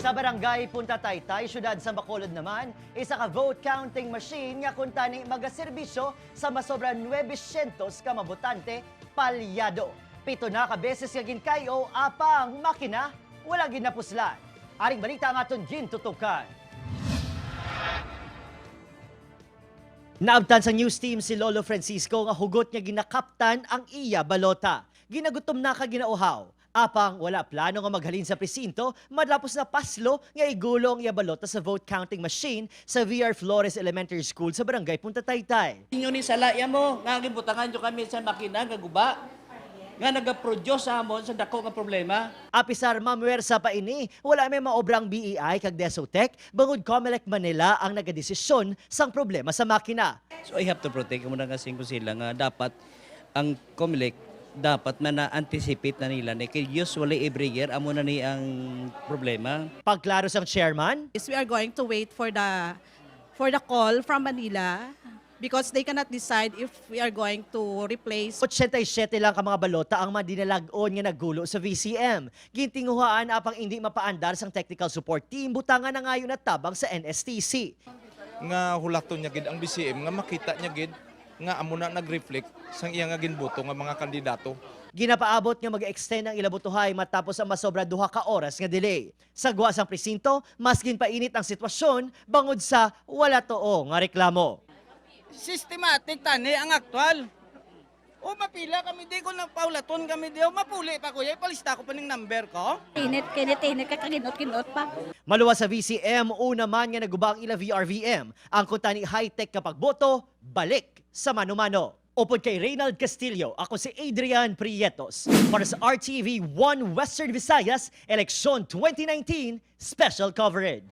Sa barangay Punta Taytay, syudad sa Bacolod naman, isa ka vote counting machine nga kuntani magaserbisyo sa masobra 900 ka mabotante palyado. 7 na ka beses nga ginkayo apang makina wala ginapuslan. Aring balita nga aton gintutukan. Naabtan sa news team si Lolo Francisco nga hugot nga ginakaptan ang iya balota. Ginagutom na ka ginauhaw. Apang wala plano nga maghalin sa presinto, madlapos na paslo nga igulo ang iya balota sa vote counting machine sa VR Flores Elementary School sa barangay Punta Taytay. Inyo ni salaya mo, nga gibutangan nyo kami sa makina, nga guba. Nga nagaproduce sa amon sa dako nga problema. Apisar mamuwersa pa ini, wala may maobrang BEI kag Desotec, bangod Comelec Manila ang nagadesisyon sang problema sa makina. So I have to protect mo na kasing ko sila nga dapat ang Comelec dapat na-anticipate na nila na usually every year amo na ni ang problema. Pagklaro sang chairman, Is we are going to wait for the call from Manila because they cannot decide if we are going to replace. 87 lang ka mga balota ang madinalag-on nga naggulo sa VCM. Gintinguhaan apang hindi mapaandar sang technical support team, butangan na ngayon at tabang sa NSTC. Nga hulaton niya gid ang BCM nga makita niya gid nga amo na nag-reflect sang iya nga ginboto nga mga kandidato. Ginapaabot nga mag-extend ang ilabutuhay matapos ang masobra 2 ka oras nga delay. Sa guwa sang presinto, mas ginpainit ang sitwasyon bangod sa wala too nga reklamo. Systematic tani ang aktual. O mapila kami di ko nagpaulaton kami di o mapuli pa kuya ipalista ko pa ng number ko. Init kakaginot-kinot pa. Maluwas sa VCM, una man nga nagubang ila VRVM. Ang kuntani high-tech kapag boto, balik sa mano-mano. Upod kay Reynald Castillo, ako si Adrian Prietos. Para sa RTV 1 Western Visayas, Eleksyon 2019 Special Coverage.